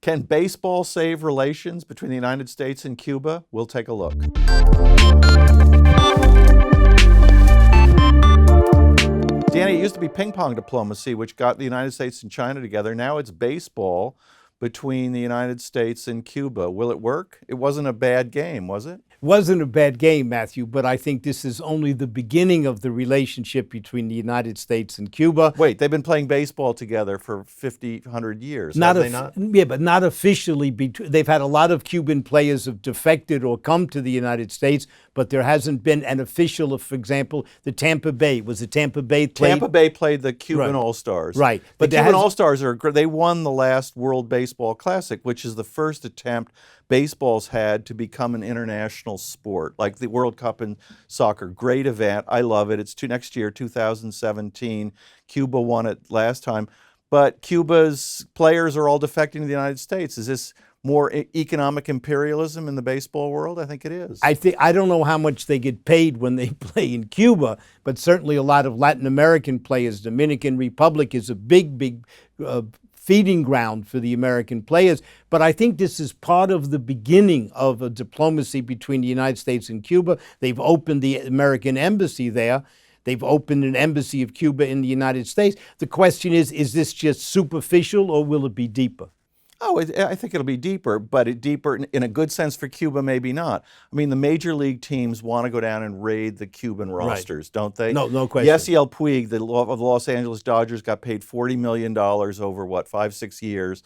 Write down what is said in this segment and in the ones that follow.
Can baseball save relations between the United States and Cuba? We'll take a look. Danny, it used to be ping pong diplomacy, which got the United States and China together. Now it's baseball between the United States and Cuba. Will it work? It wasn't a bad game, was it? It wasn't a bad game, Matthew, but I think this is only the beginning of the relationship between the United States and Cuba. Wait, they've been playing baseball together for 50, 100 years, have they not? Yeah, but not officially. They've had a lot of Cuban players have defected or come to the United States, but there hasn't been an official, for example, the Tampa Bay. Was it Tampa Bay played? Tampa Bay played the Cuban All-Stars. Right. But the Cuban All-Stars, they won the last World Baseball Classic, which is the first attempt baseball's had to become an international sport, like the World Cup in soccer. Great event. I love it. It's next year, 2017. Cuba won it last time. But Cuba's players are all defecting to the United States. Is this more economic imperialism in the baseball world? I think it is. I don't know how much they get paid when they play in Cuba, but certainly a lot of Latin American players. Dominican Republic is a big feeding ground for the American players. But I think this is part of the beginning of a diplomacy between the United States and Cuba. They've opened the American embassy there. They've opened an embassy of Cuba in the United States. The question is this just superficial or will it be deeper? Oh, I think it'll be deeper, but deeper in a good sense for Cuba, maybe not. I mean, the major league teams want to go down and raid the Cuban rosters, don't they? No question. Yasiel Puig, of the Los Angeles Dodgers, got paid $40 million over, 5-6 years,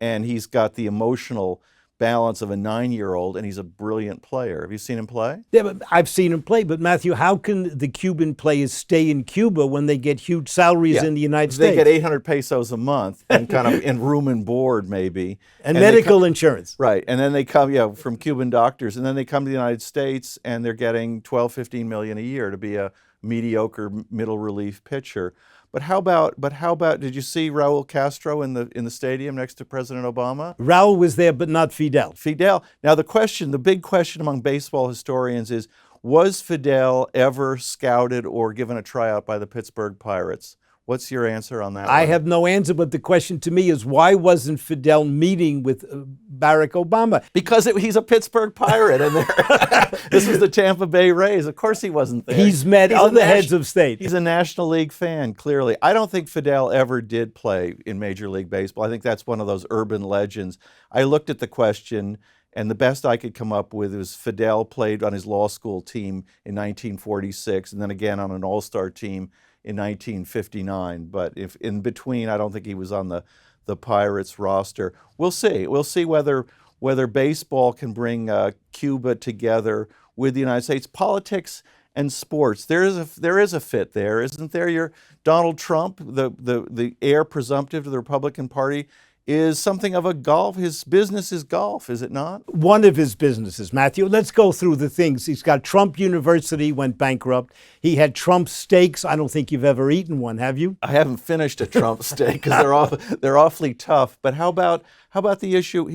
and he's got the emotional balance of a 9-year-old, and he's a brilliant player. Have you seen him play? Yeah, but I've seen him play. But Matthew, how can the Cuban players stay in Cuba when they get huge salaries in the United States? They get 800 pesos a month and kind of in room and board maybe. And medical insurance. Right. And then they come, from Cuban doctors. And then they come to the United States and they're getting 12, 15 million a year to be a mediocre middle relief pitcher. But how about? Did you see Raul Castro in the stadium next to President Obama? Raul was there, but not Fidel. Now the big question among baseball historians is: was Fidel ever scouted or given a tryout by the Pittsburgh Pirates? What's your answer on that? I have no answer, but the question to me is why wasn't Fidel meeting with Barack Obama? Because he's a Pittsburgh Pirate, and this was the Tampa Bay Rays. Of course he wasn't there. He's met other heads of state. He's a National League fan, clearly. I don't think Fidel ever did play in Major League Baseball. I think that's one of those urban legends. I looked at the question, and the best I could come up with was Fidel played on his law school team in 1946, and then again on an all-star team in 1959, but if in between, I don't think he was on the Pirates roster. We'll see. We'll see whether baseball can bring Cuba together with the United States. Politics and sports, there is a fit there, isn't there? Your Donald Trump, the heir presumptive to the Republican Party, is something of a golf. His business is golf, is it not? One of his businesses, Matthew. Let's go through the things. He's got Trump University, went bankrupt. He had Trump steaks. I don't think you've ever eaten one, have you? I haven't finished a Trump steak because they're awfully tough. But how about the issue?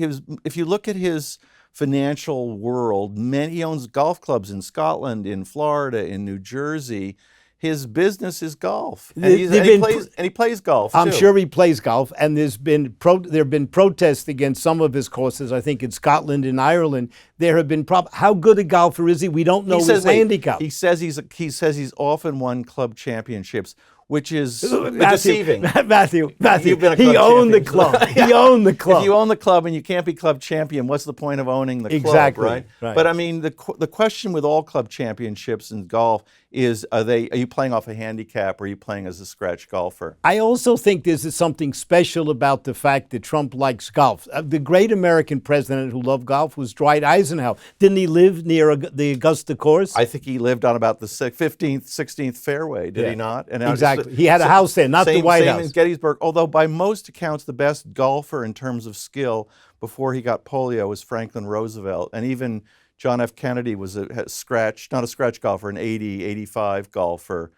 If you look at his financial world, he owns golf clubs in Scotland, in Florida, in New Jersey. His business is golf, and he plays golf, too. I'm sure he plays golf, and there have been protests against some of his courses, I think in Scotland and Ireland. There have been how good a golfer is he? We don't know his handicap. He says he's often won club championships, which is deceiving. Matthew, he owned the club. He owned the club. If you own the club and you can't be club champion, what's the point of owning the club, exactly, right? But I mean, the question with all club championships in golf is, are you playing off a handicap or are you playing as a scratch golfer? I also think there's something special about the fact that Trump likes golf. The great American president who loved golf was Dwight Eisenhower. Didn't he live near the Augusta course? I think he lived on about the 15th, 16th fairway, did he not? And exactly. He had a house there, not the White House. Same in Gettysburg, although by most accounts the best golfer in terms of skill before he got polio was Franklin Roosevelt. And even John F. Kennedy was not a scratch golfer, an 80, 85 golfer.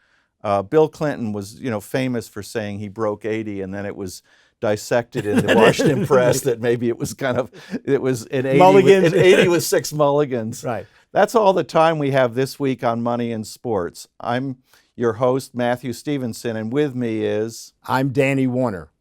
Bill Clinton was, famous for saying he broke 80, and then it was dissected in the Washington Press that maybe it was an 80, mulligans. An 80 with 6 mulligans. Right. That's all the time we have this week on Money and Sports. I'm your host, Matthew Stevenson, and with me is... I'm Danny Warner.